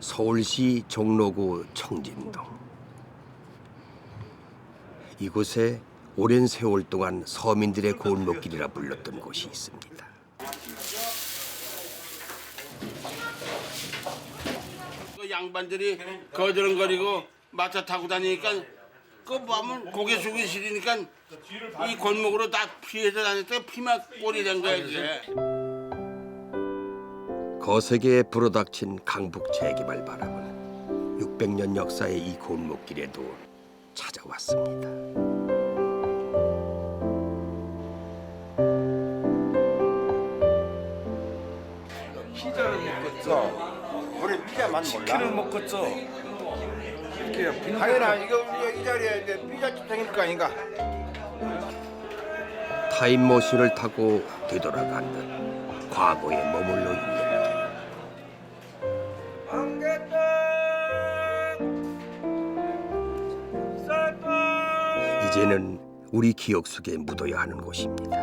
서울시 종로구 청진동. 이곳에 오랜 세월 동안 서민들의 골목길이라 불렸던 곳이 있습니다. 그 양반들이 거드렁거리고 마차 타고 다니니까 그 보면 고개 숙이 싫으니까 이 골목으로 다 피해서 다녔다가 피막골이 된 거야 그게. 거세게 불어닥친 강북 재개발 바람은 600년 역사의 이 골목길에도 찾아왔습니다. 피자를 먹었죠. 우리 피자만 몰라. 치킨을 먹었죠. 이렇게 당연하 이거 이 자리에 이제 피자집 생길 거 아닌가? 타임머신을 타고 되돌아간 듯 과거에 머물러 있는 길. 이제는 우리 기억 속에 묻어야 하는 곳입니다.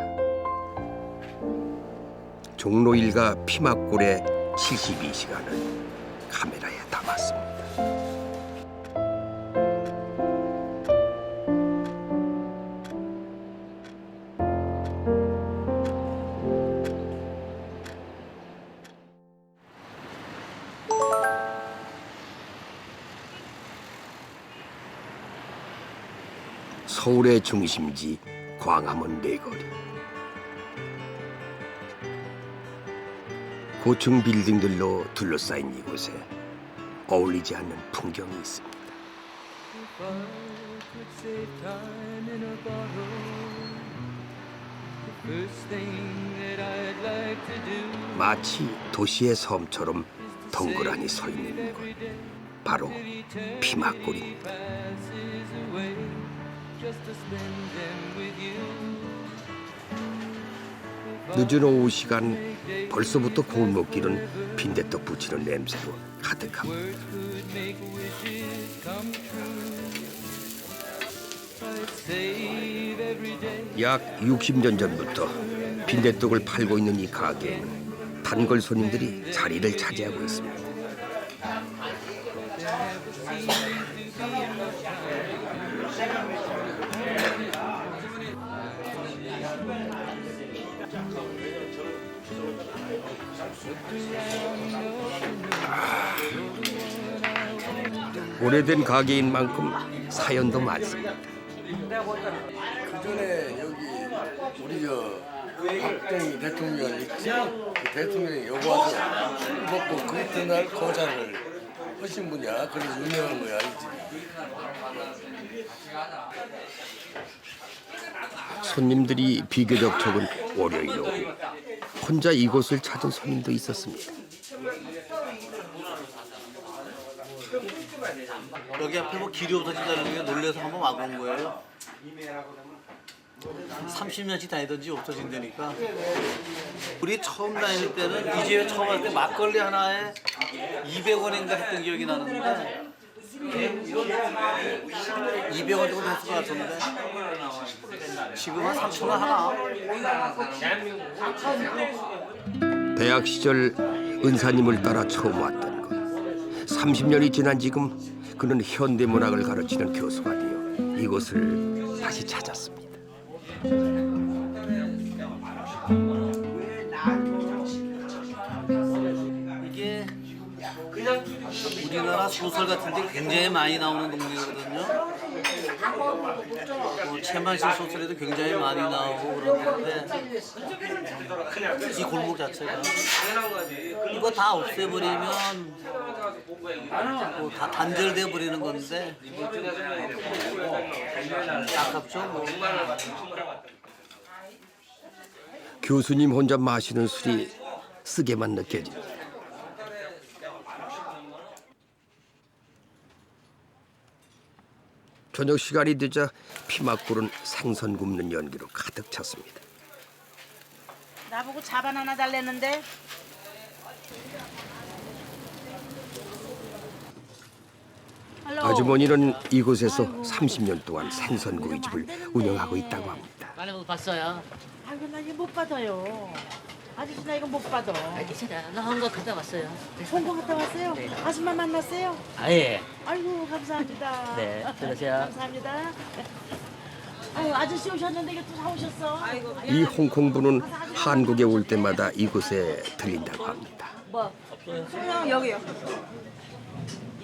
종로 일가 피막골의 72시간을 카메라에 담았습니다. 서울의 중심지 광화문 내거리. 고층 빌딩들로 둘러싸인 이곳에 어울리지 않는 풍경이 있습니다. 마치 도시의 섬처럼 덩그러니 서 있는 곳, 바로 피막골입니다. 늦은 오후 시간 벌써부터 골목길은 빈대떡 부치는 냄새로 가득합니다. 약 60년 전부터 빈대떡을 팔고 있는 이 가게에는 단골 손님들이 자리를 차지하고 있습니다. 오래된 가게인 만큼 사연도 많습니다. 그전에 여기 우리 박정희 대통령 있지? 그 대통령이 여기 와서 술 먹고 그 이튿날 거사를 하신 분이야. 그래서 유명한 거야, 이 집이. 손님들이 비교적 적은 월요일 오후 혼자 이곳을 찾은 손님도 있었습니다. 여기 앞에 뭐 길이 없어진다는 게 놀라서 한번 와본 거예요. 30년씩 다니던지 없어진다니까. 우리 처음 다닐 때는 이 집에 처음 왔을 때 막걸리 하나에 200원인가 했던 기억이 나는데 200원 정도 했을 것 같은데 지금 한 3,000원 하나. 대학 시절 은사님을 따라 처음 왔던 곳. 30년이 지난 지금 그는 현대문학을 가르치는 교수가 되어 이곳을 다시 찾았습니다. 이게 우리나라 소설 같은 데 굉장히 많이 나오는 동네거든요. 최만실 소설에도 굉장히 많이 나오고 그러는데 이 골목 자체가 이거 다 없애버리면 뭐 다 단절돼 버리는 건데 아깝죠. 뭐. 교수님 혼자 마시는 술이 쓰게만 느껴집니다. 저녁 시간이 되자 피막골은 생선 굽는 연기로 가득 찼습니다. 나보고 자반 하나 달랬는데. 아주머니는 이곳에서 30년 동안 생선구이집을 운영하고 있다고 합니다. 많이 못 봤어요. 아이고 나 이제 못 받아요. 아저씨 나 이거 못 받아. 괜찮아. 나 한국 갔다 왔어요. 홍콩 갔다 왔어요? 네. 아줌마 만났어요? 아 예. 아이고 감사합니다. 네, 들으세요. 감사합니다. 아유 아저씨 오셨는데 이게 또 사오셨어? 아이고. 이 홍콩분은 한국에 올 때마다 이곳에 들린다고 합니다. 그냥 여기요.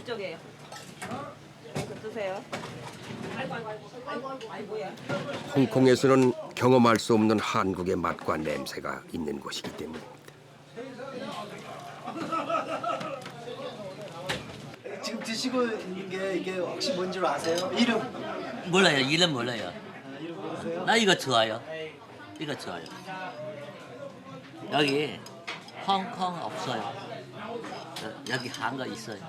이쪽이에요. 이거 드세요. 홍콩에서는 경험할 수 없는 한국의 맛과 냄새가 있는 곳이기 때문입니다. 지금 드시고 있는 게 이게 혹시 뭔지 아세요? 이름 몰라요. 이름 몰라요. 이름 모르세요? 나 이거 좋아요. 이거 좋아요. 여기 홍콩 없어요. 여기 한국 있어요.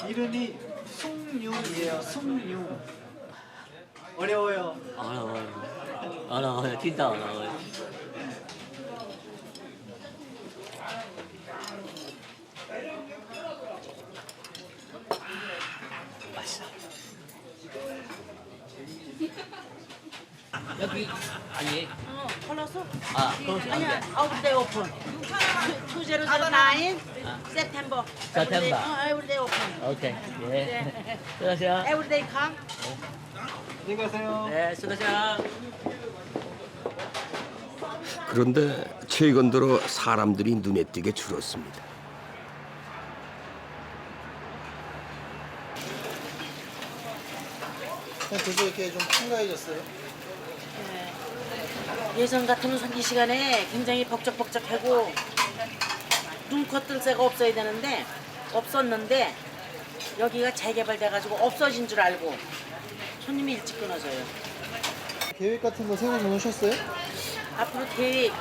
이름이 숭늉이에요. 숭늉. 어려워요. 어려워요. 어려워요. 진짜 어려워요. 맛있어. 여기 아니 골랐어? 아 그럼 아니야. 아웃데이 오픈. 2009 September. September. Everyday open. 오케이 예. 수고하세요. Everyday come. 안녕히 가세요. 네 수고하세요. 그런데 최근 들어 사람들이 눈에 띄게 줄었습니다. 벌써 이렇게 좀 한가해졌어요? 예전 같으면 이 시간에 굉장히 벅적벅적하고 눈코 뜰 새가 없어야 되는데 없었는데 여기가 재개발돼가지고 없어진 줄 알고 손님이 일찍 끊어져요. 계획 같은 거 세워 놓으셨어요? 앞으로 계획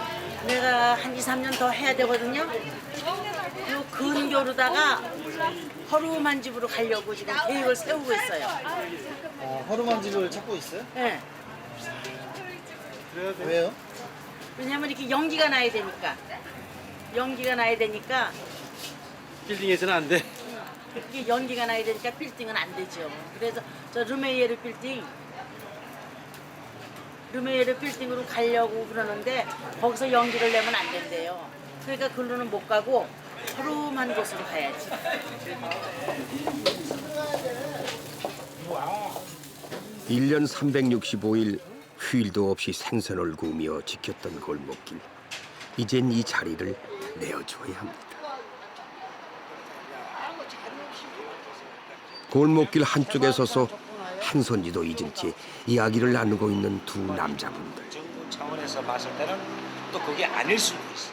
내가 한 2, 3년 더 해야 되거든요. 요 근교로다가 허름한 집으로 가려고 지금 계획을 세우고 있어요. 아, 허름한 집을 찾고 있어요? 네. 왜요? 왜냐면 이렇게 연기가 나야 되니까. 연기가 나야 되니까 빌딩에서는 안 돼. 이게 연기가 나야 되니까 빌딩은 안 되죠. 그래서 저 르메이에르 빌딩으로 가려고 그러는데 거기서 연기를 내면 안 된대요. 그러니까 글로는 못 가고 허름한 곳으로 가야지. 일 년 365일 휴일도 없이 생선을 구우며 지켰던 골목길. 이젠 이 자리를 내어줘야 합니다. 골목길 한쪽에 서서 한 손지도 잊은 채 이야기를 나누고 있는 두 남자분들. 정부 차원에서 봤을 때는 또 그게 아닐 수도 있어.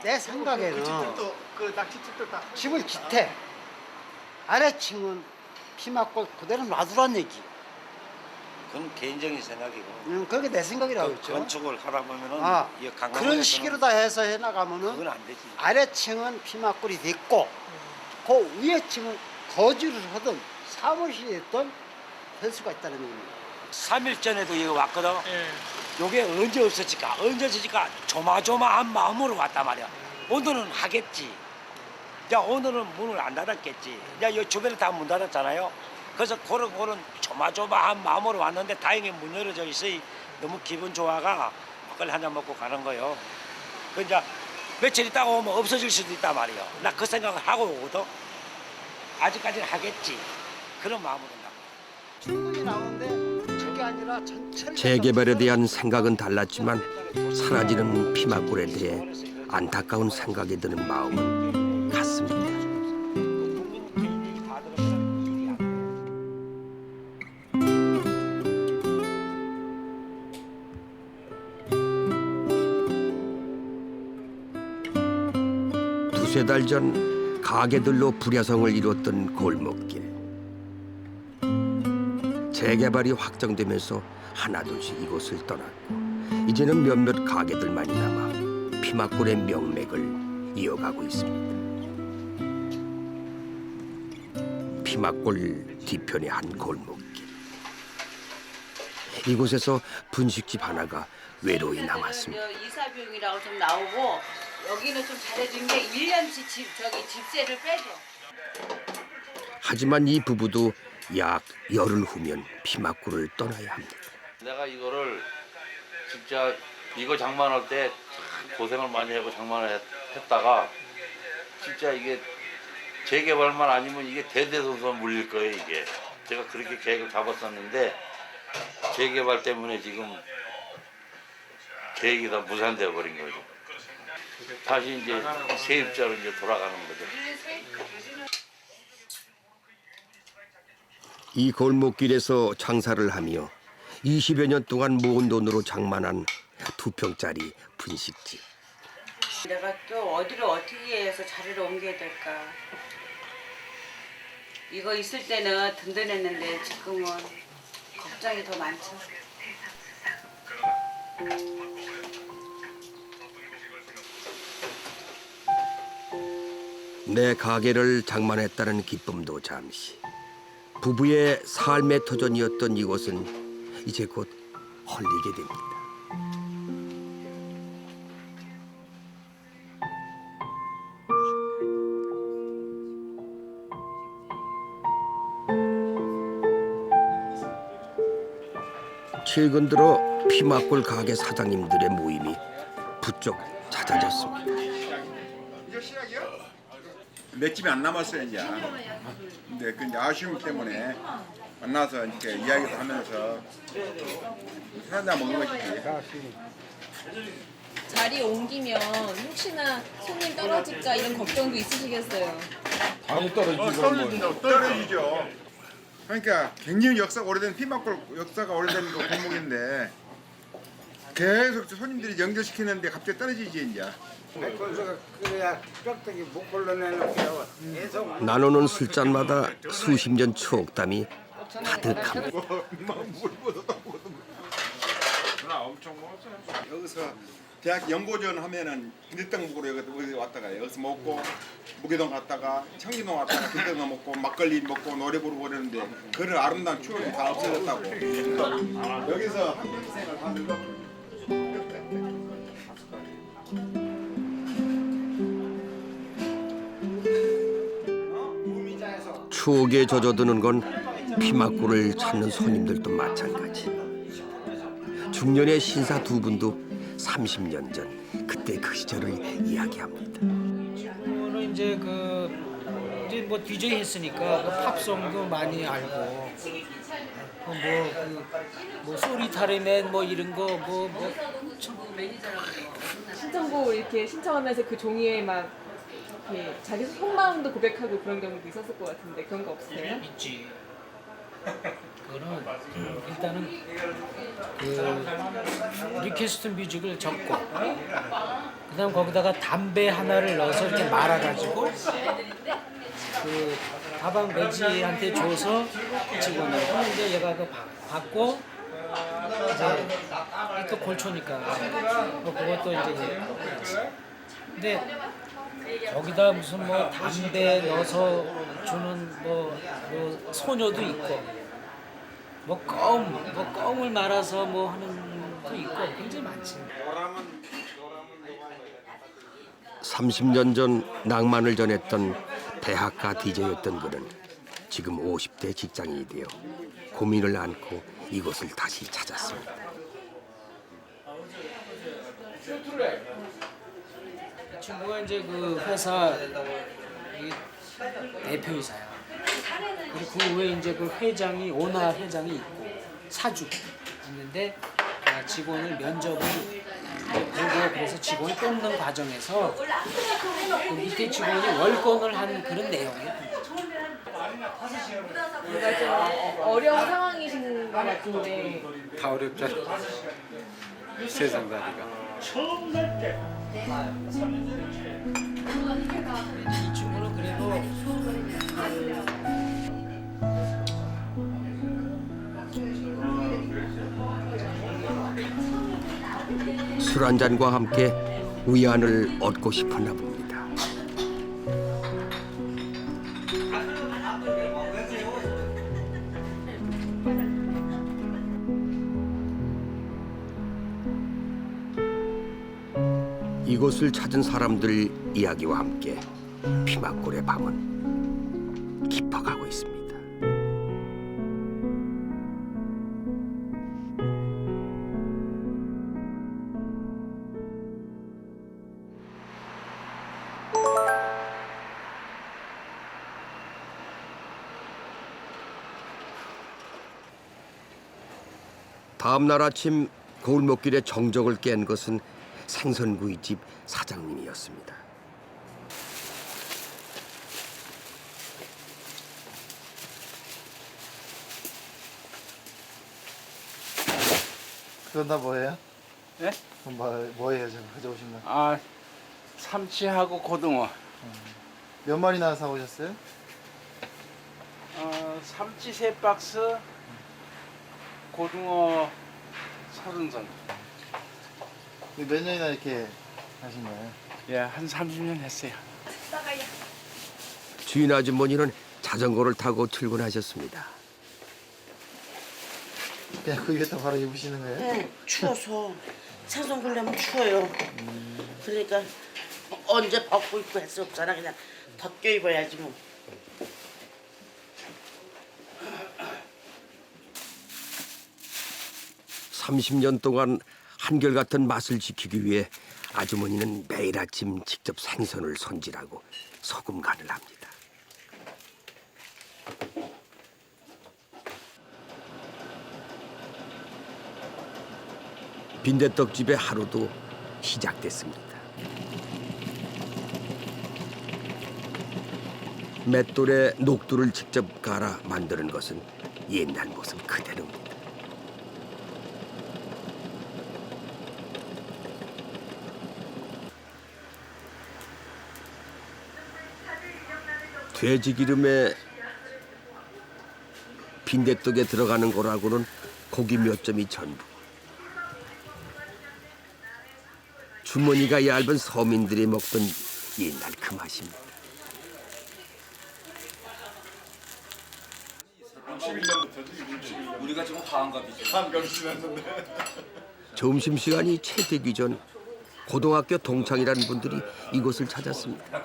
내 생각에는 집을 기태 아래층은 피 맞고 그대로 놔두란 얘기. 그건 개인적인 생각이고. 그게 내 생각이라고 그 했죠. 건축을 하다 보면은 이 그런 식으로 다 해서 해나가면은 그건 안 되지. 아래층은 피막골이 됐고 그 위에층은 거주를 하든 사무실이 됐든 될 수가 있다는 얘기입니다. 3일 전에도 여기 왔거든. 요게 언제 없어질까? 언제 없어질까? 조마조마한 마음으로 왔단 말이야. 오늘은 하겠지. 야, 오늘은 문을 안 닫았겠지. 야, 요 주변에 다 문 닫았잖아요. 그래서 그런 조마조마한 마음으로 왔는데 다행히 문 열어져 있어요. 너무 기분 좋아가 막걸리 한 잔 먹고 가는 거예요. 그 이제 며칠 있다가 오면 없어질 수도 있단 말이에요. 나 그 생각을 하고 오거든. 아직까지는 하겠지. 그런 마음으로 나. 충분히 나오는데 저게 아니라 전체를 재개발에 대한 생각은 달랐지만 사라지는 피막골에 대해 안타까운 생각이 드는 마음은 같습니다. 두세 달 전 가게들로 불야성을 이뤘던 골목길. 재개발이 확정되면서 하나둘씩 이곳을 떠났고 이제는 몇몇 가게들만이 남아 피막골의 명맥을 이어가고 있습니다. 피막골 뒤편의 한 골목길. 이곳에서 분식집 하나가 외로이 남았습니다. 이사 비용이라고 좀 나오고 여기는 좀 잘해준 게 1년치 집세를 빼줘. 하지만 이 부부도 약 열흘 후면 피막골을 떠나야 합니다. 내가 이거를 진짜 이거 장만할 때 고생을 많이 하고 장만을 했다가 진짜 이게 재개발만 아니면 이게 대대손손 물릴 거예요 이게. 제가 그렇게 계획을 잡았었는데 재개발 때문에 지금 계획이 다 무산되어 버린 거죠. 다시 이제 세입자로 이제 돌아가는 거죠. 이 골목길에서 장사를 하며 20여 년 동안 모은 돈으로 장만한 2평짜리 분식집. 내가 또 어디로 어떻게 해서 자리를 옮겨야 될까. 이거 있을 때는 든든했는데 지금은 걱정이 더 많죠. 내 가게를 장만했다는 기쁨도 잠시. 부부의 삶의 터전이었던 이곳은 이제 곧 헐리게 됩니다. 최근 들어 피막골 가게 사장님들의 모임이 부쩍 잦아졌습니다. 이제 시작이야? 몇 집이 안 남았어요 이제. 근데 그 이제 아쉬움 때문에 만나서 이렇게 이야기도 하면서 술 한잔 먹는 것이지. 자리 옮기면 혹시나 손님 떨어질까 이런 걱정도 있으시겠어요. 당연히 떨어지죠. 떨어지죠. 그러니까 굉장히 역사가 오래된 피막골 역사가 오래된 그 골목인데 계속 손님들이 연결시키는데 갑자기 떨어지지 이제. 그래야 뼈다귀 못 걸러내는 계속 나누는 술잔마다 수십 년 추억담이 가득합니다. 엄청 먹었어요. 여기서 대학 연고전 하면은 빈대떡 먹으러 여기 왔다가 여기서 먹고 무계동 갔다가 청기동 갔다가 빈대떡 먹고 막걸리 먹고 노래 부르고 그러는데 그런 아름다운 추억이 다 없어졌다고. 여기서 한평생을 다 늙었고. 추억에 젖어드는 건 피막골을 찾는 손님들도 마찬가지. 중년의 신사 두 분도 30년 전 그때 그 시절을 이야기합니다. 저는 이제 뭐 DJ 했으니까 팝송도 많이 알고 뭐 소리타르맨 뭐 이런 거 신청곡 이렇게 신청하면서 그 종이에 막 이렇게 자기 속마음도 고백하고 그런 경우도 있었을 것 같은데 그런 거 없으세요? 있지. 그거는 일단은 그 리퀘스트 뮤직을 적고 그다음 거기다가 담배 하나를 넣어서 이렇게 말아가지고 그 가방 매지한테 줘서 직원을 그럼 이제 얘가 그 받고 이제 또 골초니까 그것도 이제 근데 거기다 무슨 뭐 담배 넣어서 주는 뭐 소녀도 있고 뭐 껌을 말아서 뭐 하는 것도 있고 굉장히 많지. 30년 전 낭만을 전했던 대학가 DJ였던 그는 지금 50대 직장인이 되어 고민을 안고 이곳을 다시 찾았습니다. 이 친구가 이제 그 회사 대표이사야. 그리고 그 외에 이제 그 회장이 오나 회장이 있고 사주 있는데 직원을 면접을 보고 그래서 직원이 뽑는 과정에서 그 밑에 직원이 월권을 한 그런 내용이에요. 뭔가 좀 어려운 상황이신 것 같은데 다 어렵잖아. 세상 다리가. 이 친구는 그래도 술 한 잔과 함께 위안을 얻고 싶었나 봅니다. 이곳을 찾은 사람들 이야기와 함께 피막골의 밤은 깊어가고 있습니다. 다음 날 아침 골목길에 정적을 깬 것은 생선구이집 사장님이었습니다. 그건 다 뭐예요? 네? 그건 뭐예요 지금 가져오신 거? 아, 삼치하고 고등어. 몇 마리나 사오셨어요? 삼치 3박스, 고등어 30선. 몇 년이나 이렇게 하신 거예요? 예, 한 30년 했어요. 주인 아주머니는 자전거를 타고 출근하셨습니다. 그냥 그 위에다 바로 입으시는 거예요? 네, 추워서 생선 굴려면 추워요. 그러니까 언제 벗고 입고 할 수 없잖아. 그냥 벗겨 입어야지 뭐. (30년) 동안 한결같은 맛을 지키기 위해 아주머니는 매일 아침 직접 생선을 손질하고 소금 간을 합니다. 빈대떡집의 하루도 시작됐습니다. 맷돌에 녹두를 직접 갈아 만드는 것은 옛날 모습 그대로입니다. 돼지 기름에 빈대떡에 들어가는 거라고는 고기 몇 점이 전부. 주머니가 얇은 서민들이 먹던 옛날 그 맛입니다. 61년부터지. 우리가 지금 화한갑이지. 화한갑이 지났는데. 점심시간이 채 되기 전 고등학교 동창이라는 분들이 이곳을 찾았습니다.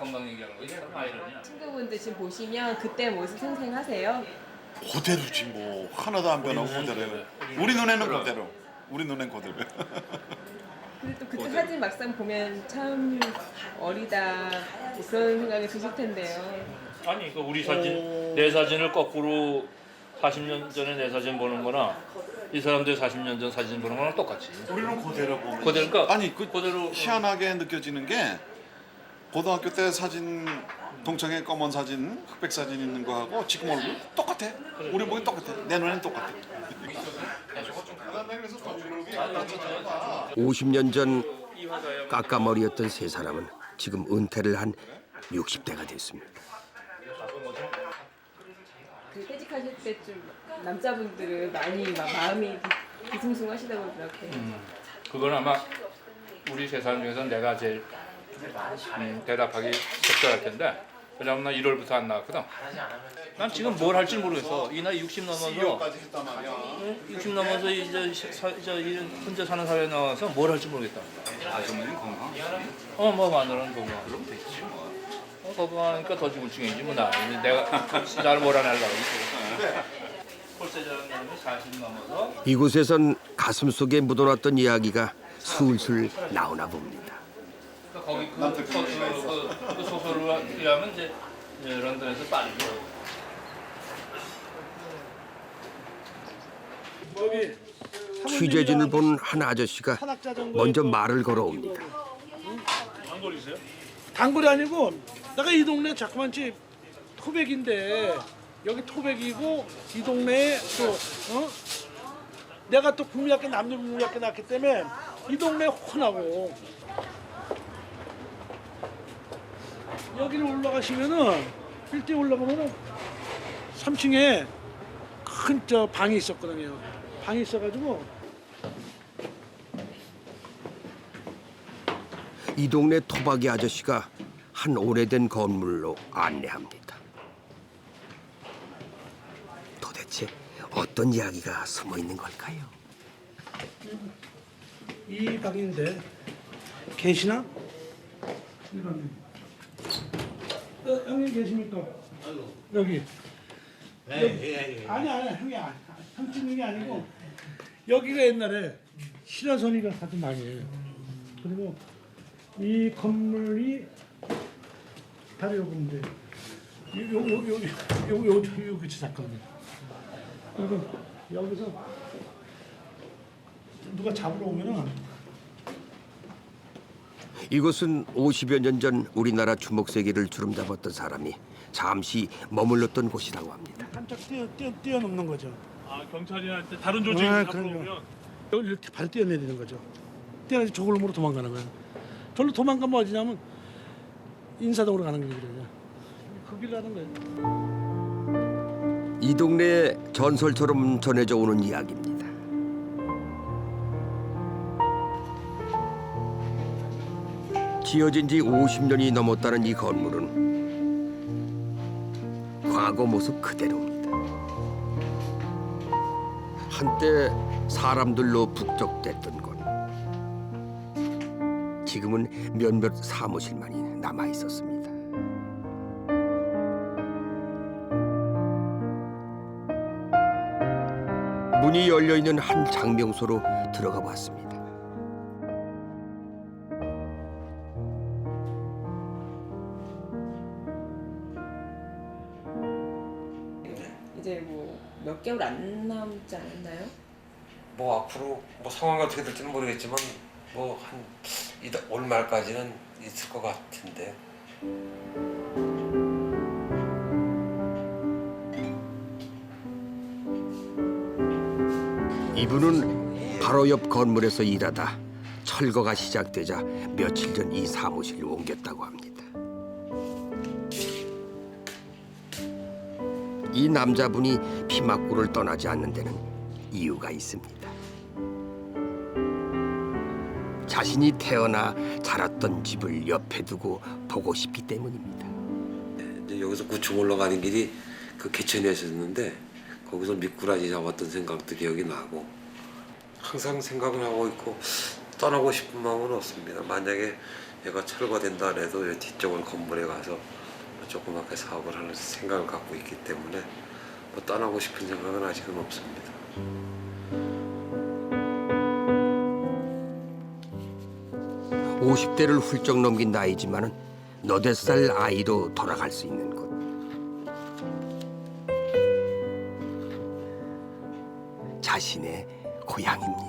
친구분들 지금 보시면 그때 모습 생생하세요? 그대로지 뭐 하나도 안 변하고 그대로. 우리 눈에는 그대로. 우리 눈엔 그대로. 근데 또 그때 사진 막상 보면 참 어리다 뭐 그런 생각이 드실 텐데요. 아니 그 우리 사진 내 사진을 거꾸로 40년 전에 내 사진 보는 거나 이 사람들 40년 전 사진 보는 거랑 똑같이. 우리는 그대로 보면. 그대로니까 아니 그대로 희한하게 느껴지는 게 고등학교 때 사진 동창회 검은 사진, 흑백 사진 있는 거하고 지금 얼굴 똑같아. 우리 보기 똑같아. 내 눈엔 똑같아. 50년 전 까까머리였던 세 사람은 지금 은퇴를 한 60대가 됐습니다. 그 퇴직하실 때쯤 남자분들은 많이 막 마음이 뒤숭숭하시다고 그러더라고요. 그건 아마 우리 세 사람 중에서 내가 제일 대답하기 적절할 텐데 왜냐면 나 1월부터 안 나왔거든. 난 지금 뭘 할지 모르겠어. 이 나이 60 넘어서 60 넘어서 이제 혼자 사는 사회에 나와서 뭘 할지 모르겠다. 아주머니 건강? 뭐 마누라는 건강. 그럼 됐지 뭐. 건강하니까 더 우울증이지 뭐 나. 내가 나를 몰아내려고. 홀세자라는 놈이 40 넘어서 이곳에선 가슴 속에 묻어놨던 이야기가 술술 나오나 봅니다. 거기 그 소설을 하면 이제 런던에서 빠르죠. 취재진을 본 한 아저씨가 먼저 말을 걸어옵니다. 단골이세요? 단골이 아니고 내가 이 동네 자그만 집 토백인데 여기 토백이고 이 동네에 또 내가 또 국민학교 남녀국민학교 나왔기 때문에 이 동네 혼하고 여기를 올라가시면은 1대 올라가면은 3층에 큰 방이 있었거든요. 방이 있어가지고 이 동네 토박이 아저씨가 한 오래된 건물로 안내합니다. 도대체 어떤 이야기가 숨어 있는 걸까요? 이 방인데 계시나? 형님 계십니까? 여기. 아니 형이 형 찍는 게 아니고 여기가 옛날에 신화선이가 사던 방이에요. 그리고 이 건물이 바로 요건데 요기 작거든요. 그리고 여기서 누가 잡으러 오면은 이곳은 50여 년 전 우리나라 주먹세계를 주름잡았던 사람이 잠시 머물렀던 곳이라고 합니다. 깜짝 뛰어넘는 거죠. 아 경찰이나 다른 조직이 잡으러 오면 여기 이렇게 바로 뛰어내리는 거죠. 뛰어내서 저걸로 도망가는 거예요. 저로 도망가면 어디냐면 인사동으로 가는 길이거든요. 그 길로 가는 거예요. 이 동네에 전설처럼 전해져 오는 이야기입니다. 지어진 지 50년이 넘었다는 이 건물은 과거 모습 그대로입니다. 한때 사람들로 북적댔던 곳. 지금은 몇몇 사무실만이 남아 있었습니다. 문이 열려 있는 한 장명소로 들어가 봤습니다. 이제 뭐 몇 개월 안 남지 않았나요? 뭐 앞으로 뭐 상황이 어떻게 될지는 모르겠지만 뭐 한 올 말까지는 있을 것 같은데. 이분은 바로 옆 건물에서 일하다 철거가 시작되자 며칠 전 이 사무실을 옮겼다고 합니다. 이 남자분이 피막구를 떠나지 않는 데는 이유가 있습니다. 자신이 태어나 자랐던 집을 옆에 두고 보고 싶기 때문입니다. 이제 여기서 구청 올라가는 길이 그 개천이었는데 거기서 미꾸라지 잡았던 생각도 기억이 나고 항상 생각을 하고 있고 떠나고 싶은 마음은 없습니다. 만약에 얘가 철거된다 해도 뒤쪽을 건물에 가서 조그맣게 사업을 할 생각을 갖고 있기 때문에 뭐 떠나고 싶은 생각은 아직은 없습니다. 50대를 훌쩍 넘긴 나이지만은 너댓 살 아이로 돌아갈 수 있는 곳. 자신의 고향입니다.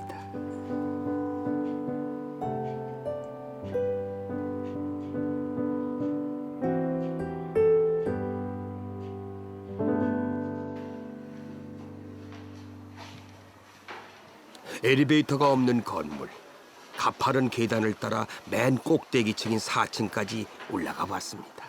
엘리베이터가 없는 건물. 가파른 계단을 따라 맨 꼭대기층인 4층까지 올라가 봤습니다.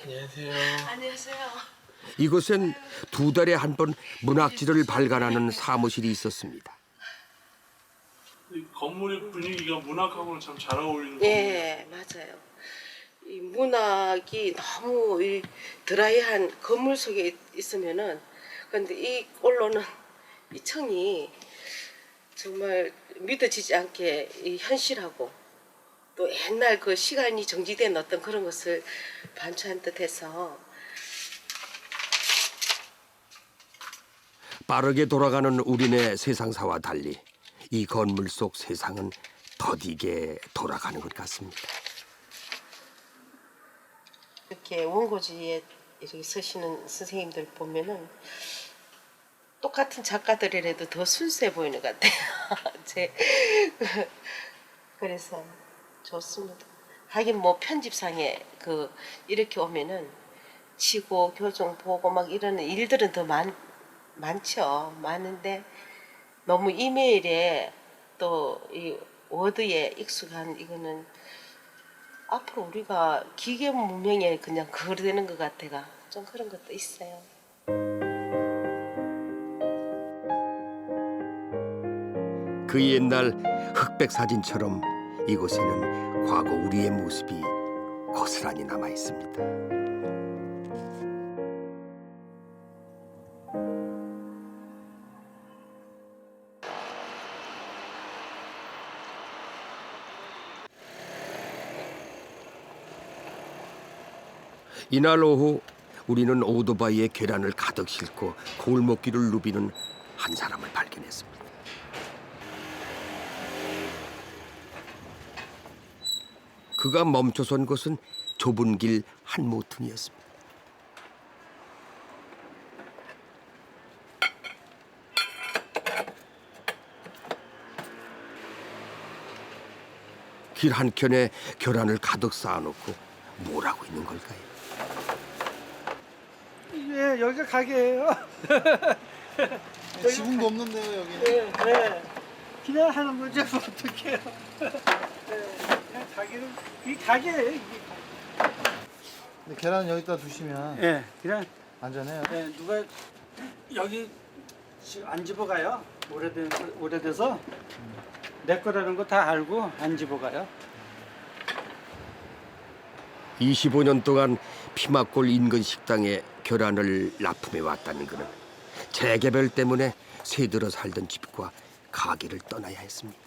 안녕하세요. 안녕하세요. 이곳엔 2달에 한 번 문학지를 발간하는 사무실이 있었습니다. 이 건물의 분위기가 문학하고는 참 잘 어울리는 예, 맞아요. 이 문학이 너무 이 드라이한 건물 속에 있으면은 근데 이 꼴로는 이 청이 정말 믿어지지 않게 이 현실하고 또 옛날 그 시간이 정지된 어떤 그런 것을 반추한 듯해서 빠르게 돌아가는 우리네 세상사와 달리 이 건물 속 세상은 더디게 돌아가는 것 같습니다. 이렇게 원고지에 이렇게 서시는 선생님들 보면은 똑같은 작가들이라도 더 순수해 보이는 것 같아요. 그래서 좋습니다. 하긴 뭐 편집상에 그 이렇게 오면은 치고 교정 보고 막 이런 일들은 더 많죠. 많은데 너무 이메일에 또 이 워드에 익숙한 이거는 앞으로 우리가 기계 문명에 그냥 거르되는 것 같아가 좀 그런 것도 있어요. 그 옛날 흑백 사진처럼 이곳에는 과거 우리의 모습이 고스란히 남아 있습니다. 이날 오후 우리는 오토바이에 계란을 가득 싣고 골목길을 누비는 한 사람을 발견했습니다. 그가 멈춰선 곳은 좁은 길 한 모퉁이였습니다. 길 한켠에 계란을 가득 쌓아놓고 뭘 하고 있는 걸까요? 예, 여기가 가게예요. 지붕도 없는데요 여기는. 네, 네. 그냥 하는 거죠. 뭐 어떡해요. 그냥 가게는 이 가게예요. 이게. 근데 계란 여기다 두시면 예, 그냥 안전해요. 예, 누가 여기 안 집어가요. 오래돼서 내 거라는 거 다 알고 안 집어가요. 25년 동안 피막골 인근 식당에 계란을 납품해 왔다는 그는 재개발 때문에 새들어 살던 집과 가게를 떠나야 했습니다.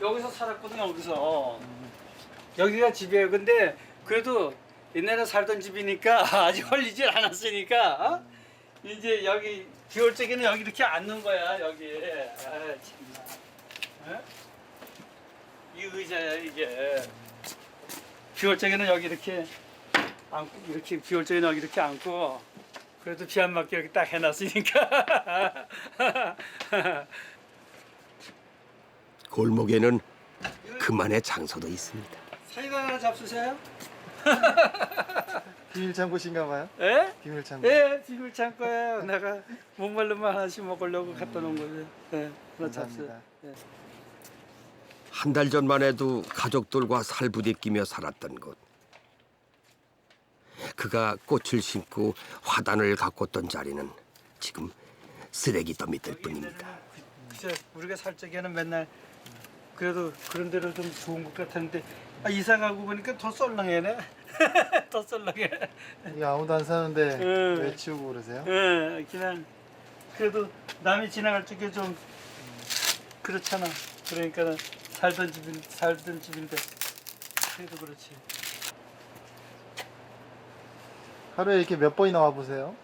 여기서 살았거든요. 여기서 여기가 집이에요. 근데 그래도 옛날에 살던 집이니까 아직 헐리질 않았으니까 이제 여기 비 올 적에는 여기 이렇게 앉는 거야. 여기 이 의자야 이게. 비 올 적에는 여기 이렇게 앉고 이렇게 비 올 적에는 여기 이렇게 앉고 그래도 비 안 맞게 여기 딱 해놨으니까. 골목에는 그만의 장소도 있습니다. 사이다 하나 잡수세요? 비밀 창고신가 봐요? 예? 비밀 창고. 예, 비밀 창고예요. 내가 목말르면 하나씩 먹으려고 갖다 놓은 거죠. 예, 하나 잡수. 예. 한 달 전만 해도 가족들과 살부대끼며 살았던 곳. 그가 꽃을 심고 화단을 가꿨던 자리는 지금 쓰레기 더미들 뿐입니다. 그저 우리가 살 적에는 맨날 그래도 그런 데로 좀 좋은 것 같았는데 이사 가고 보니까 더 썰렁해네. 더 썰렁해. 이게 아무도 안 사는데 응. 왜 치우고 그러세요? 예, 그냥 그래도 남이 지나갈 적에 좀 그렇잖아. 그러니까 살던 집인데 그래도 그렇지. 하루에 이렇게 몇 번이나 와 보세요?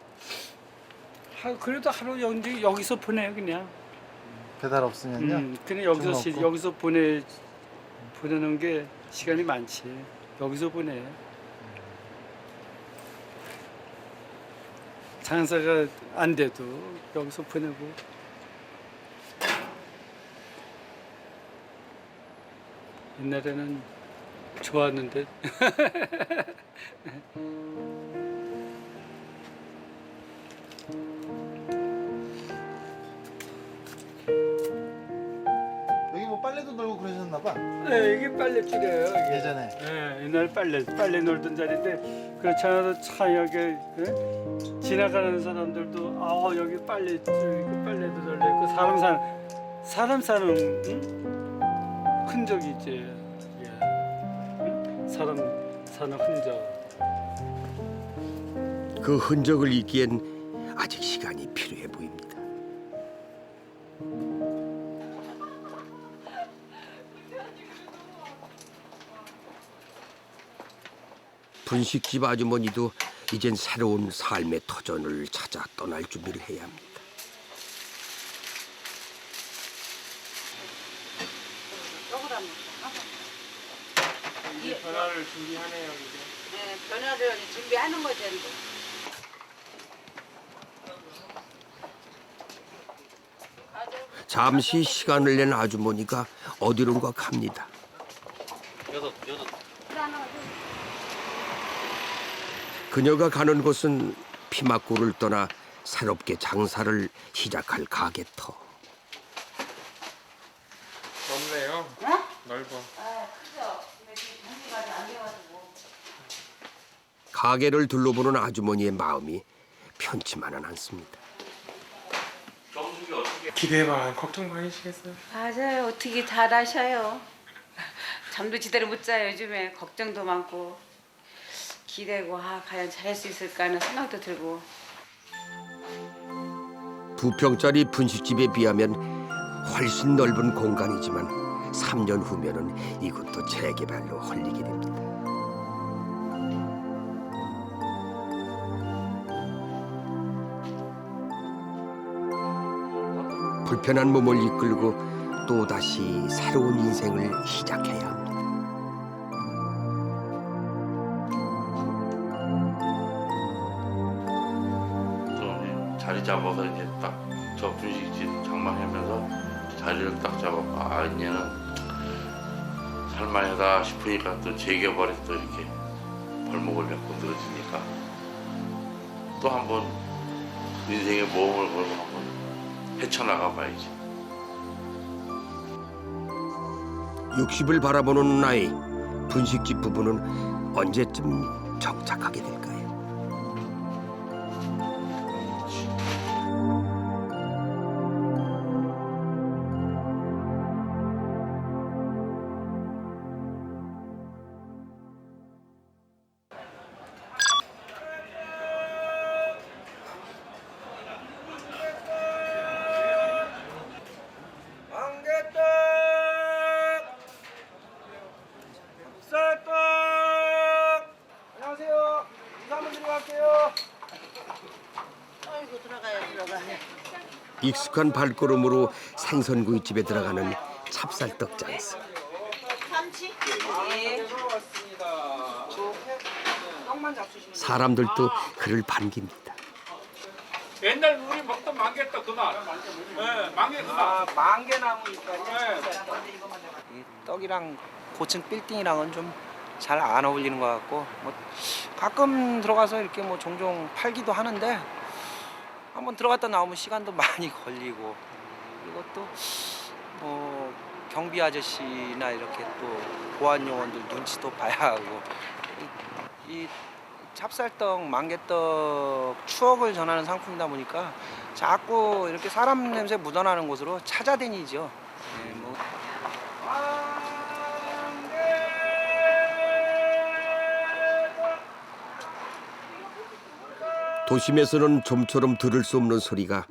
그래도 하루 여기서 보내요 그냥. 배달 없으면요? 그냥 주문 없고? 여기서 보내는 게 시간이 많지. 여기서 보내. 장사가 안 돼도 여기서 보내고. 옛날에는 좋았는데. 여기 뭐 빨래도 널고 그러셨나 봐. 네, 이게 빨래줄이에요. 이게. 예전에. 네, 옛날 빨래 놀던 자리인데 그렇지 않아도 차 여기 지나가는 사람들도 여기 빨래줄 있고 빨래도 널려 있고 사람 사는 응? 흔적이 있지. 예. 응? 사람 사는 흔적. 그 흔적을 잊기엔 아직 시간이 필요해 보입니다. 분식집 아주머니도 이젠 새로운 삶의 터전을 찾아 떠날 준비를 해야 합니다. 이제 변화를 준비하네요 이제. 네, 변화를 준비하는 거죠. 이제. 잠시 시간을 낸 아주머니가 어디론가 갑니다. 여덟. 그녀가 가는 곳은 피막골을 떠나 새롭게 장사를 시작할 가게터. 넓네요. 어? 넓어. 크죠? 근데 지금 정리가 안 돼가지고. 가게를 둘러보는 아주머니의 마음이 편치만은 않습니다. 기대 반 걱정 많으시겠어요? 맞아요. 어떻게 잘하셔요. 잠도 제대로 못 자요 요즘에. 걱정도 많고 기대고 과연 잘할 수 있을까 하는 생각도 들고. 2평짜리 분식집에 비하면 훨씬 넓은 공간이지만 3년 후면은 이곳도 재개발로 헐리게 됩니다. 불편한 몸을 이끌고 또다시 새로운 인생을 시작해야 합니다. 좀 자리 잡아서 이제 딱 저 분식집 장만하면서 자리를 딱 잡았고 아 이제는 살만하다 싶으니까 또 재개발에 또 이렇게 발목을 잡고 늘어지니까 또 한번 인생의 모험을 걸고 한번 헤쳐나가 봐야지. 60을 바라보는 나이, 분식집 부부는 언제쯤 정착하게 될까요? 안녕하세요. 인사 한번 드리고 갈게요. 아이고 들어가요. 익숙한 발걸음으로 생선구이집에 들어가는 찹쌀떡 장사. 참치? 떡만 잡수시면 사람들도 그를 반깁니다. 옛날 우리 먹던 망개떡 그만. 네, 망개 그만. 망개나무 있어요. 이 떡이랑 고층 빌딩이랑은 좀 잘 안 어울리는 것 같고 뭐 가끔 들어가서 이렇게 뭐 종종 팔기도 하는데 한번 들어갔다 나오면 시간도 많이 걸리고 그리고 또 뭐 경비 아저씨나 이렇게 또 보안 요원들 눈치도 봐야 하고 이 찹쌀떡, 망개떡 추억을 전하는 상품이다 보니까 자꾸 이렇게 사람 냄새 묻어나는 곳으로 찾아다니죠. 네, 뭐. 도심에서는 좀처럼 들을 수 없는 소리가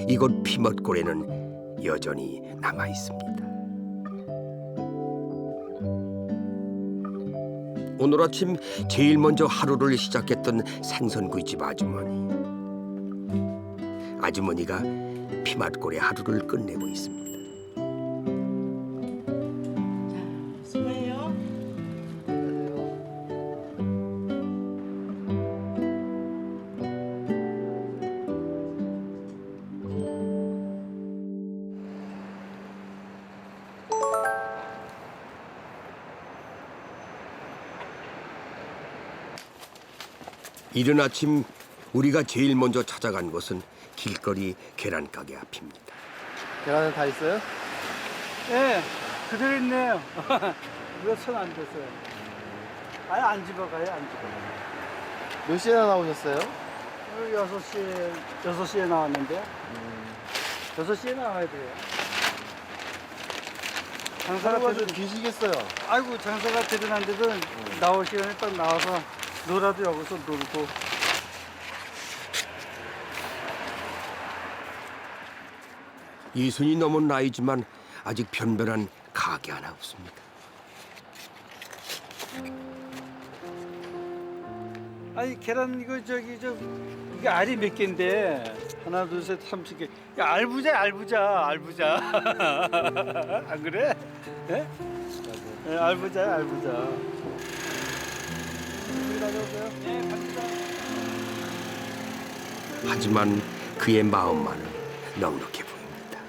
이곳 피멋골에는 여전히 남아 있습니다. 오늘 아침 제일 먼저 하루를 시작했던 생선구이집 아주머니. 아주머니가 피맛골의 하루를 끝내고 있습니다. 이른 아침 우리가 제일 먼저 찾아간 곳은 길거리 계란가게 앞입니다. 계란은 다 있어요? 네, 그대로 있네요. 이거 손 안 댔어요. 아예 안 집어가요, 안 집어가요. 몇 시에나 나오셨어요? 6시에 나왔는데요. 6시에 나와야 돼요. 장사가 하루가 좀 기시겠어요? 아이고, 장사가 대단한 데도 나올 시간에 딱 나와서 놀아도 여기서 놀고. 예순이 넘은 나이지만 아직 변변한 가게 하나 없습니다. 아니 계란 이거 이게 알이 몇 개인데 하나 둘 셋 30개. 야 알부자. 안 그래? 예? 네, 알부자. 네, 갑니다. 하지만 그의 마음만은 넉넉해 보입니다.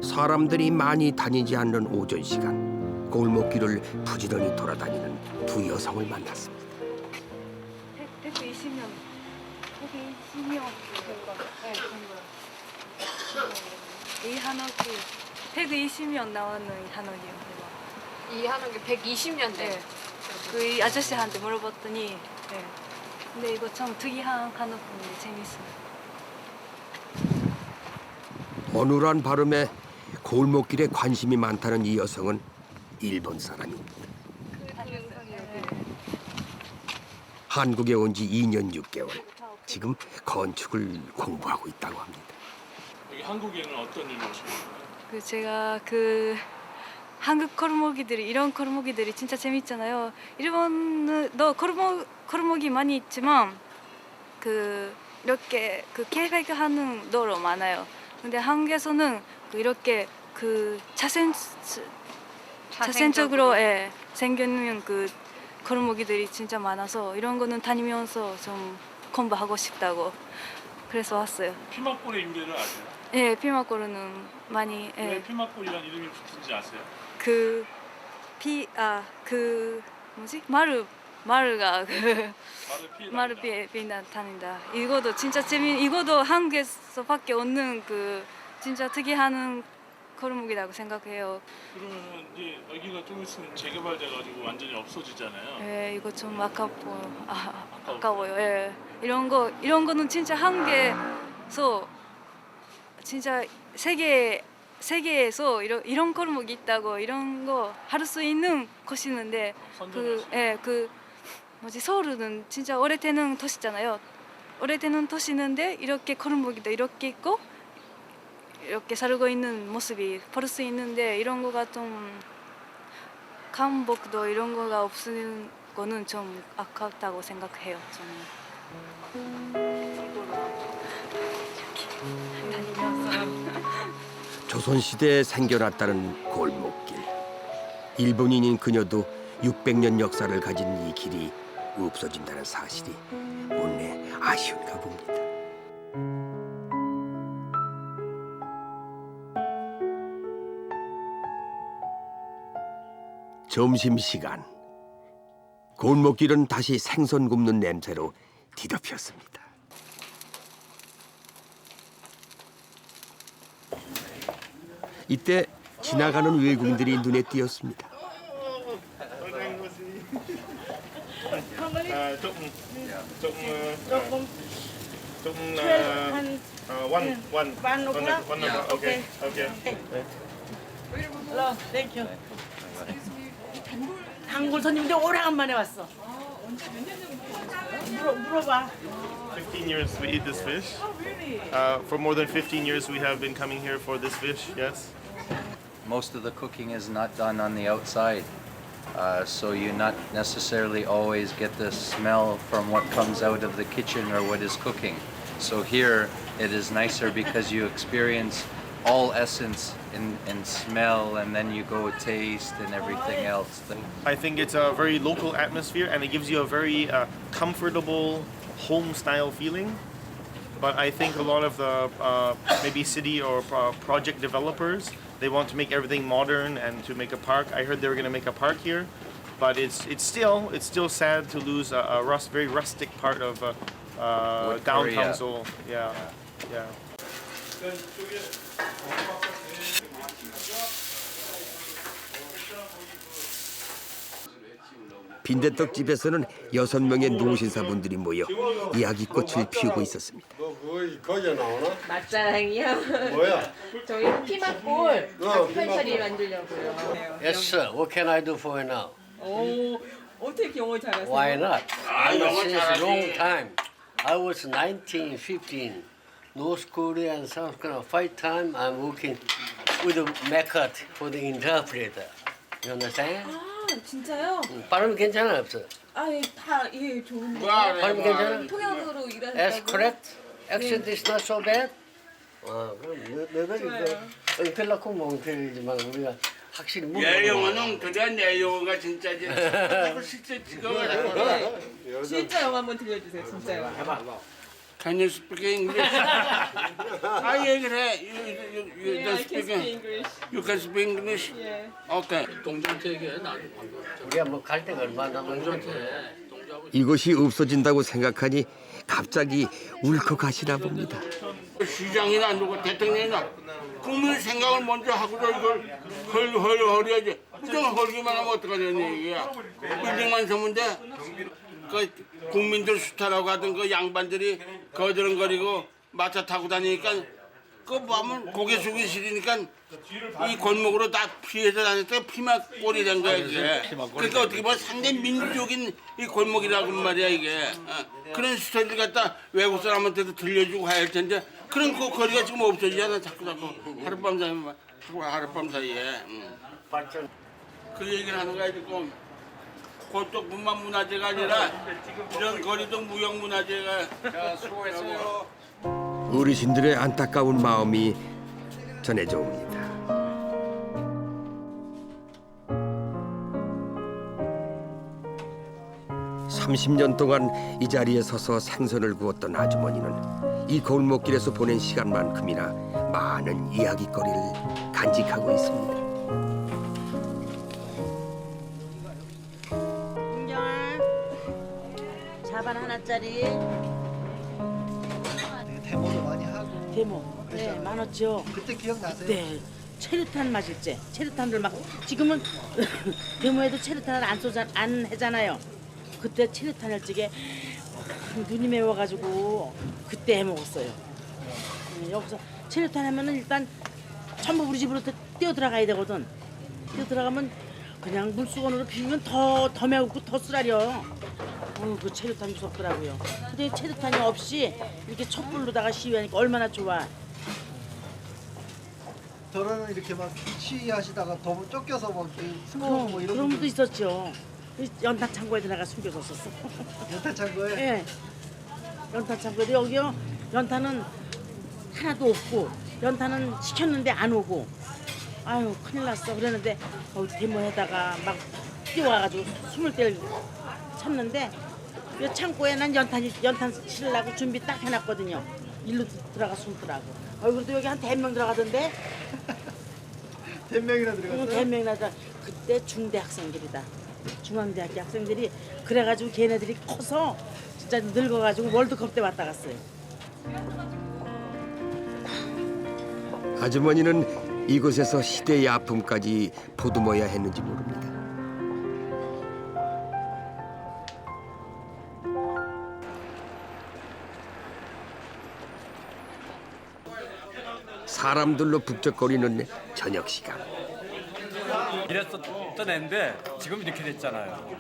사람들이 많이 다니지 않는 오전 시간, 골목길을 부지런히 돌아다니는 두 여성을 만났습니다. 120명. 120명. 이 한옥이 120명 나오는 한옥이요. 이 한옥이 120년대. 네. 그 아저씨한테 물어봤더니, 네. 근데 이거 참 특이한 한옥인데 재밌어요. 어눌한 발음에 골목길에 관심이 많다는 이 여성은 일본 사람입니다. 한국에 온 지 2년 6개월. 지금 건축을 공부하고 있다고 합니다. 여기 한국에는 어떤 일을 하시는 거예요? 제가 한국 골목이들이 이런 골목이들이 진짜 재밌잖아요. 일본도 골목이 많이 있지만 이렇게 그 계획하는 도로 많아요. 근데 한국에서는 이렇게 그 자생적으로 생기는 그 골목이들이 진짜 많아서 이런 거는 다니면서 좀 공부하고 싶다고 그래서 왔어요. 피막골의 임대를 아세요? 예, 피막골은 많이. 왜 피막골이라는 이름이 붙은지 아세요? 그 뭐지? 마르가 마르 피나 다닌다. 이거도 진짜 이거도 한국에서밖에 없는 그 진짜 특이한 골목이라고 생각해요. 그러면 이제 여기가 좀 있으면 재개발돼가지고 완전히 없어지잖아요. 예, 이거 좀 아까워요. 예, 이런 거는 진짜 한국에서 진짜 세계에서 이런 골목이 있다고 이런 거 할 수 있는 곳이는데 그 뭐지 서울은 진짜 오래되는 도시잖아요. 오래되는 도시인데 이렇게 골목이도 이렇게 있고 이렇게 살고 있는 모습이 볼 수 있는데 이런 거가 좀 강북도 이런 거가 없는 거는 좀 아깝다고 생각해요. 조선시대에 생겨났다는 골목길. 일본인인 그녀도 600년 역사를 가진 이 길이 없어진다는 사실이 못내 아쉬운가 봅니다. 점심시간. 골목길은 다시 생선 굽는 냄새로 뒤덮였습니다. 이때 지나가는 외국인들이 눈에 띄었습니다. 단골 손님인데 오래간만에 왔어. 물어봐. 15 years we eat this fish. For more than 15 years we have been coming here for this fish, yes. Most of the cooking is not done on the outside, so you not necessarily always get the smell from what comes out of the kitchen or what is cooking. So here it is nicer because you experience all essence in smell, and then you go taste and everything else. I think it's a very local atmosphere and it gives you a very comfortable home style feeling. But I think a lot of the maybe city or project developers, they want to make everything modern and to make a park. I heard they were going to make a park here, but it's still sad to lose a very rustic part of downtown Seoul. Yeah. 빈대떡집에서는 6명의 노신사분들이 모여 이야기꽃을 피우고 있었습니다. 거기에 나오나? 맛자랑이요? 뭐야? 저희 피막골 닭발차리 만들려고요. Yes, sir. What can I do for you now? 오, 어떻게 영어 잘하세요? Why not? I'm 영어 since a 잘하지. long time. I was 1915. North Korea and South Korea fight time. I'm working with a method for the interpreter. You understand? 아, 진짜요? 발음 괜찮아 없어? 예, 좋은데. 발음 괜찮아? 통역으로 일하셨다고? That's correct. Accent 네. is not so bad. 그럼 너희들 엉틀라고 멍틀이지만 우리가 확실히 얘 영어는 그래 내 영어가 진짜지. 자꾸 실제 찍어가지고. 진짜 영어 한번 들려주세요. 진짜 영어. 해봐. Can you speak English? 얘기를 해. You don't speak English. You can speak English. Okay. 동전태기에 나도 우리가 뭐 갈 데가 얼마나 남았는지. 이것이 없어진다고 생각하니 갑자기 울컥하시나 봅니다. 시장이나 누구 대통령이나 국민 생각을 먼저 하고도 이걸 헐해야지. 그냥 헐기만 하면 어떡하냐는 얘기야. 빌딩만 서면 돼. 그 국민들 수탈하고 하던 그 양반들이 거드렁거리고 마차 타고 다니니까 그 보면 고개 숙이 싫으니까 이 골목으로 다 피해서 다녔을 때 피막골이 된 거야 이게. 그러니까 어떻게 보면 상당히 민주적인 이 골목이라고 말이야 이게. 그런 스토리를 갖다 외국 사람한테도 들려주고 할 텐데 그런 그 거리가 지금 없어지잖아 자꾸 하룻밤 사이에. 그 얘기를 하는 거야 지금. 그쪽뿐만 문화재가 아니라 이런 거리도 무형문화재가. 어르신들의 안타까운 마음이 전해져 옵니다. (30년) 동안 이 자리에 서서 생선을 구웠던 아주머니는 이 골목길에서 보낸 시간만큼이나 많은 이야깃거리를 간직하고 있습니다. 김경아, 자반 하나짜리. 데모도 많이 하고. 데모. 네, 많았죠. 그때 기억나세요? 네. 체류탄 마실제. 체류탄들 막 지금은 데모에도 체류탄을 안 해잖아요. 그때 체류탄을 찌게 눈이 매워가지고 그때 해 먹었어요. 여기서 체류탄 하면은 일단 전부 우리 집으로 뛰어 들어가야 되거든. 뛰어 들어가면 그냥 물수건으로 비비면 더 매우고 더 쓰라려. 그 체류탄 무섭더라고요. 근데 체류탄이 없이 이렇게 촛불로다가 시위하니까 얼마나 좋아. 저는 이렇게 막 시위하시다가 더 쫓겨서 막 숨어오고 뭐 이런 그런 분도 있었죠. 연탄 창고에 들어가 숨겨졌었어. 연탄 창고에? 예. 연탄 창고에 여기요. 연탄은 하나도 없고 연탄은 시켰는데 안 오고. 아유 큰일 났어. 그랬는데 거기 데모에다가 막 뛰어와가지고 숨을 때를 참는데 이 창고에 난 연탄 실으려고 준비 딱 해놨거든요. 일로 들어가 숨더라고. 그래도 여기 한 10명 들어가던데. 10명이나 들어갔어요? 10명이나 들어가. 그때 중대 학생들이다. 중앙대학교 학생들이 그래가지고 걔네들이 커서 진짜 늙어가지고 월드컵 때 왔다 갔어요. 아주머니는 이곳에서 시대의 아픔까지 보듬어야 했는지 모릅니다. 사람들로 북적거리는 저녁 시간. 이랬었던 애인데 지금 이렇게 됐잖아요.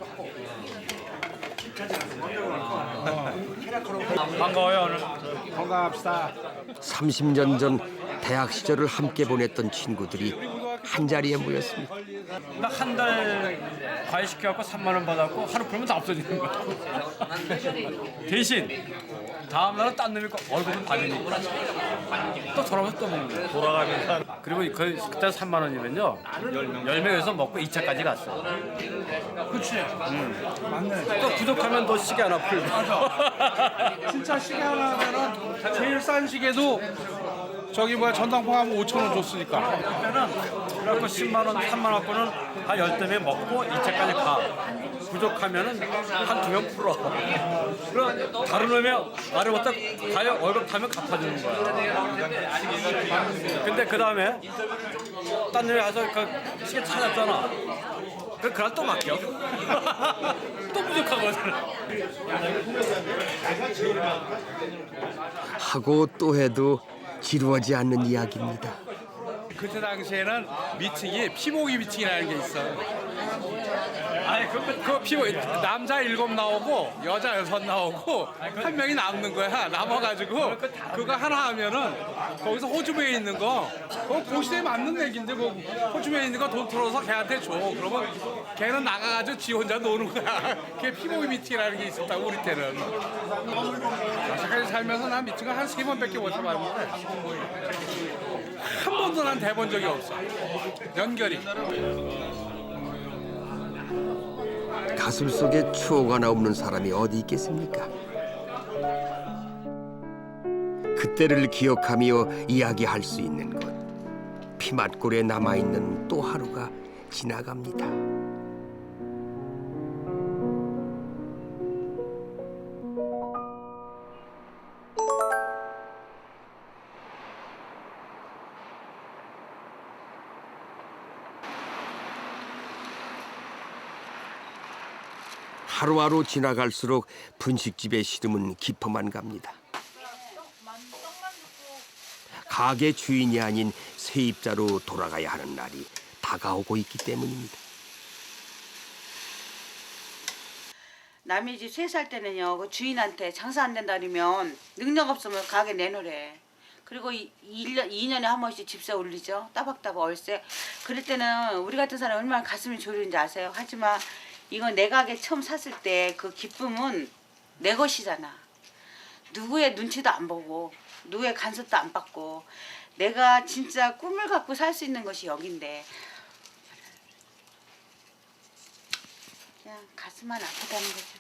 반가워요 오늘. 건강합시다. 30년 전 대학 시절을 함께 보냈던 친구들이 한자리에 모였습니다. 나 한 달 과외시켜갖고 3만 원 받았고 하루 풀면 다 없어지는 거야. 대신 다음 날은 딴 놈이 월급을 받으니까 또 돌아가면서 또 먹는 거야. 돌아가면서. 그리고 그때 3만 원이면요 10명에서 먹고 2차까지 갔어. 그치. 맞네. 또 부족하면 너 시계 하나 풀고. 진짜 시계 하나 하면은 제일 싼 시계도 저기 뭐야 전당포 하면 5,000원 줬으니까. 그때는 그래갖고 10만 원, 3만 원 거는 한 10대면 먹고 2차까지 가. 부족하면은 한 2명 풀어. 그럼 다른 놈이 아래부터 가요 월급 타면 갚아주는 거야. 근데 그 다음에 딴 놈이 가서 그 시계 찾았잖아. 그럼 또 맡겨. 또 부족하거든. 하고 또 해도 지루하지 않는 이야기입니다. 그때 당시에는 미팅이 피보기 미팅이라는 게 있어. 아니 그 피보기 남자 7 나오고 여자 6 나오고 한 명이 남는 거야. 남아가지고 그거 하나 하면은 거기서 호주머니에 있는 거 그 시대에 맞는 얘기인데 그 호주머니에 있는 거 돈 털어서 걔한테 줘. 그러면 걔는 나가가지고 지 혼자 노는 거야. 그게 피보기 미팅이라는 게 있었다고 우리 때는. 여태까지 살면서 난 미팅을 한 3번밖에 못 해봤는데 한 번도 난 대본 적이 없어. 연결이. 가슴 속에 추억 하나 없는 사람이 어디 있겠습니까? 그때를 기억하며 이야기할 수 있는 것. 피맛골에 남아있는 또 하루가 지나갑니다. 하루하루 지나갈수록 분식집의 시름은 깊어만 갑니다. 가게 주인이 아닌 세입자로 돌아가야 하는 날이 다가오고 있기 때문입니다. 남의 집 새 살 때는요, 그 주인한테 장사 안 된다면 능력 없으면 가게 내놓으래. 그리고 2년에 한 번씩 집세 올리죠. 따박따박 월세. 그럴 때는 우리 같은 사람 얼마나 가슴이 졸이는지 아세요? 하지만 이거 내 가게 처음 샀을 때 그 기쁨은 내 것이잖아. 누구의 눈치도 안 보고 누구의 간섭도 안 받고 내가 진짜 꿈을 갖고 살 수 있는 것이 여긴데 그냥 가슴만 아프다는 거죠.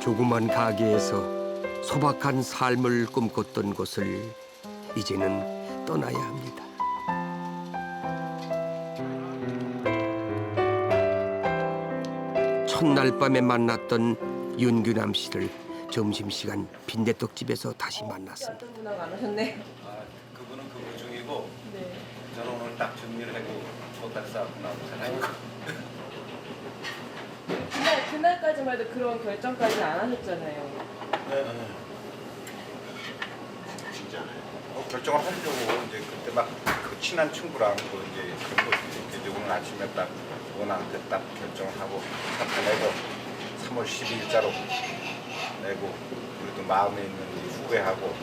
조그만 가게에서 소박한 삶을 꿈꿨던 곳을 이제는 떠나야 합니다. 첫날 밤에 만났던 윤규남 씨를 점심시간 빈대떡집에서 다시 만났습니다. 어떤 분하고 안 오셨네. 그분은 근무 중이고 네. 저는 오늘 딱 정리를 하고 보따리 싸고 나오고 살아있고. 그날까지만 해도 그런 결정까지는 안 하셨잖아요. 진짜 결정을 하려고 이제 그때 막 그 친한 친구랑 그 이제 그런 거 이제 오늘 아침에 딱 원한테 딱 결정을 하고 딱 내고 3월 12일자로 내고 그래도 마음에 있는 게 후회하고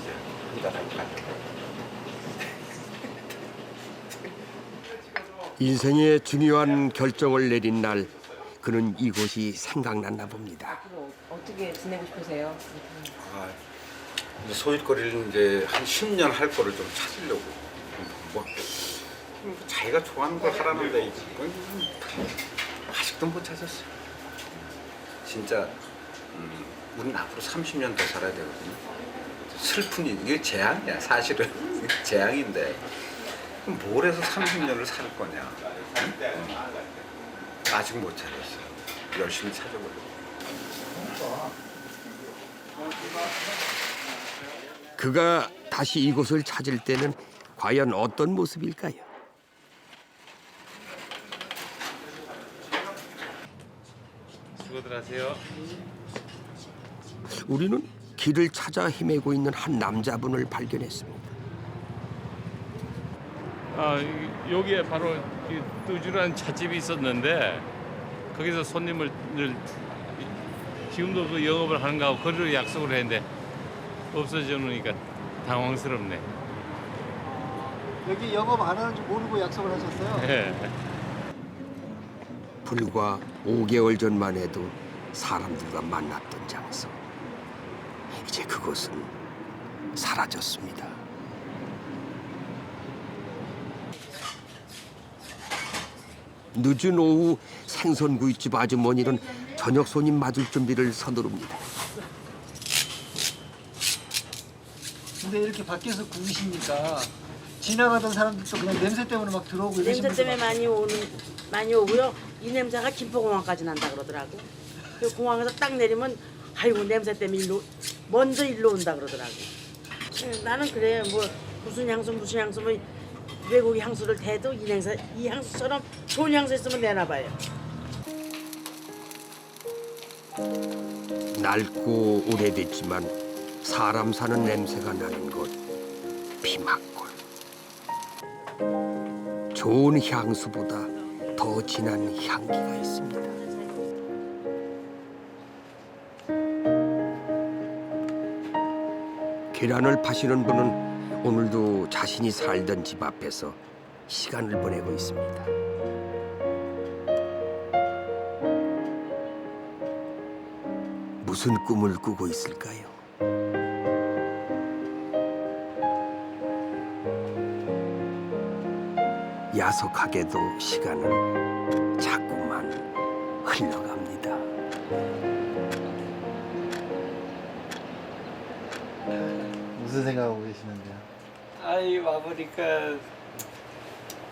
이제 한잔하고 가려고. 인생의 중요한 결정을 내린 날 그는 이곳이 생각났나 봅니다. 어떻게 지내고 싶으세요? 아, 이제 소일거리를 이제 한 10년 할 거를 좀 찾으려고. 뭐 자기가 좋아하는 걸 하라는데 이건 아직도 못 찾았어요. 진짜 우리는 앞으로 30년 더 살아야 되거든요. 슬픈 일, 이게 재앙이야 사실은. 재앙인데 뭘 해서 30년을 살 거냐. 아직 못 찾았어요. 열심히 찾아보려고. 그가 다시 이곳을 찾을 때는 과연 어떤 모습일까요? 수고들 하세요. 우리는 길을 찾아 헤매고 있는 한 남자분을 발견했습니다. 여기에 바로 뚜주라는 찻집이 있었는데 거기서 손님을 늘 지금도 그 영업을 하는가 하고 거리로 약속을 했는데 없어져 놓으니까 당황스럽네. 여기 영업 안 하는 줄 모르고 약속을 하셨어요? 네. 불과 5개월 전만 해도 사람들과 만났던 장소. 이제 그곳은 사라졌습니다. 늦은 오후 생선구이집 아주머니는 저녁 손님 맞을 준비를 서두릅니다. 근데 이렇게 밖에서 구우시니까 지나가던 사람들도 그냥 냄새 때문에 막 들어오고 냄새 이러시면서 때문에 많이 오고요. 이 냄새가 김포공항까지 난다 그러더라고. 그 공항에서 딱 내리면 아이고 냄새 때문에 먼저 일로 온다 그러더라고. 나는 그래 뭐 무슨 향수 뭐 외국 향수를 대도 이 향수처럼 좋은 향수 있으면 내나 봐요. 낡고 오래됐지만 사람 사는 냄새가 나는 곳 피막골. 좋은 향수보다 더 진한 향기가 있습니다. 계란을 파시는 분은 오늘도 자신이 살던 집 앞에서 시간을 보내고 있습니다. 무슨 꿈을 꾸고 있을까요? 야속하게도 시간은 자꾸만 흘러갑니다. 무슨 생각하고 계시는데요? 아이 와보니까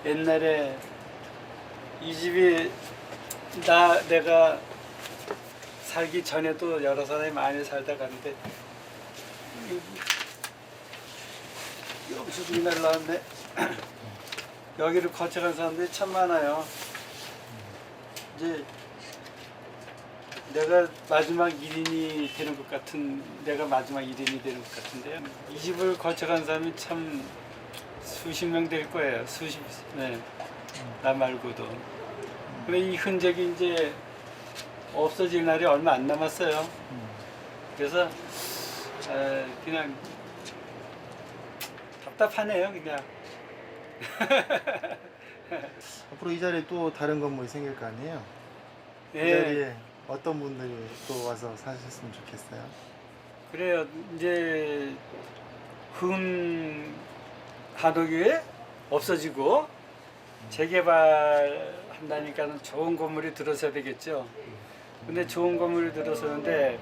옛날에 이 집이 내가 살기 전에도 여러 사람이 많이 살다 갔는데 여기서 좀 날라왔네. 여기를 거쳐간 사람들이 참 많아요. 이제 내가 마지막 1인이 되는 것 같은, 내가 마지막 1인이 되는 것 같은데요. 이 집을 거쳐간 사람이 참 수십 명 될 거예요. 네. 나 말고도. 근데 이 흔적이 이제 없어질 날이 얼마 안 남았어요. 그래서 그냥 답답하네요 그냥. 앞으로 이 자리에 또 다른 건물이 생길 거 아니에요? 이 예. 자리에 어떤 분들이 또 와서 사셨으면 좋겠어요? 그래요. 이제 하도교에 없어지고 재개발한다니까는 좋은 건물이 들어서야 되겠죠. 근데 좋은 건물이 들어서는데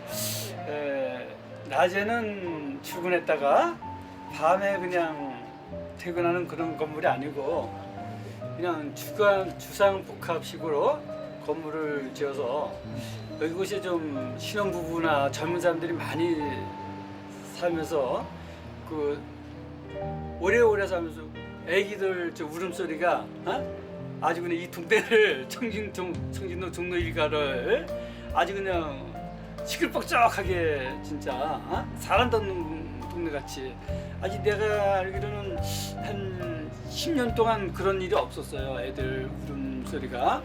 낮에는 출근했다가 밤에 그냥 퇴근하는 그런 건물이 아니고 그냥 주상복합식으로 건물을 지어서 이곳에 좀 신혼부부나 젊은 사람들이 많이 살면서 그 오래오래 살면서 애기들 저 울음소리가 아주 그냥 이 동네를 청진동 종로 일가를 아주 그냥 시끌벅적하게 진짜 살았던 동네 같이 아직 내가 알기로는 한 10년 동안 그런 일이 없었어요. 애들 울음소리가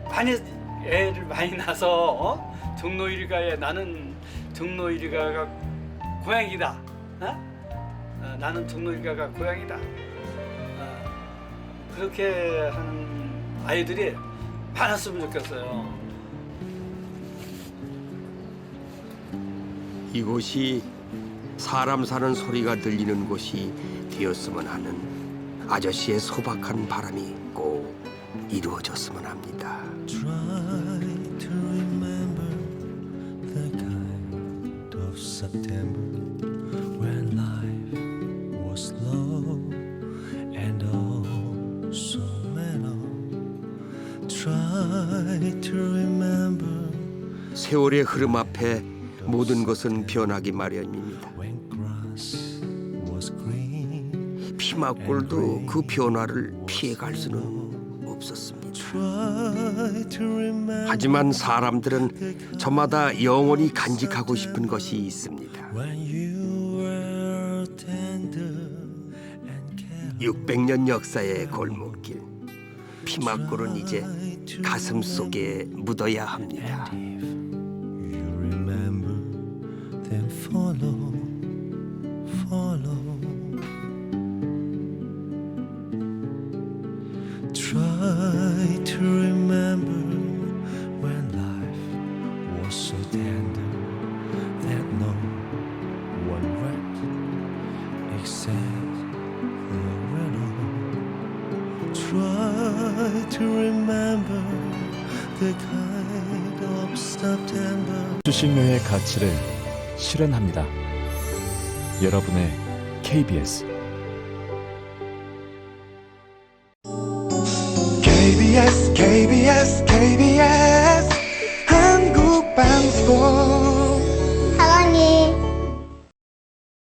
많이 애를 많이 낳아서 종로 일가에 나는 종로 일가가 고향이다. 나는 종로 일가가 고향이다. 그렇게 하는 아이들이 많았으면 좋겠어요. 이곳이 사람 사는 소리가 들리는 곳이 되었으면 하는 아저씨의 소박한 바람이 꼭 이루어졌으면 합니다. Try to remember the kind of September when life was slow and oh so mellow. Try to remember 세월의 흐름 앞에 모든 것은 변하기 마련입니다. 피막골도 그 변화를 피해갈 수는 없었습니다. 하지만 사람들은 저마다 영원히 간직하고 싶은 것이 있습니다. 600년 역사의 골목길. 피막골은 이제 가슴 속에 묻어야 합니다. then follow. Try to remember when life was so tender that no one wept except the widow. Try to remember the kind of September. 수신료의 가치를 실현합니다. 여러분의 KBS KBS 한국방송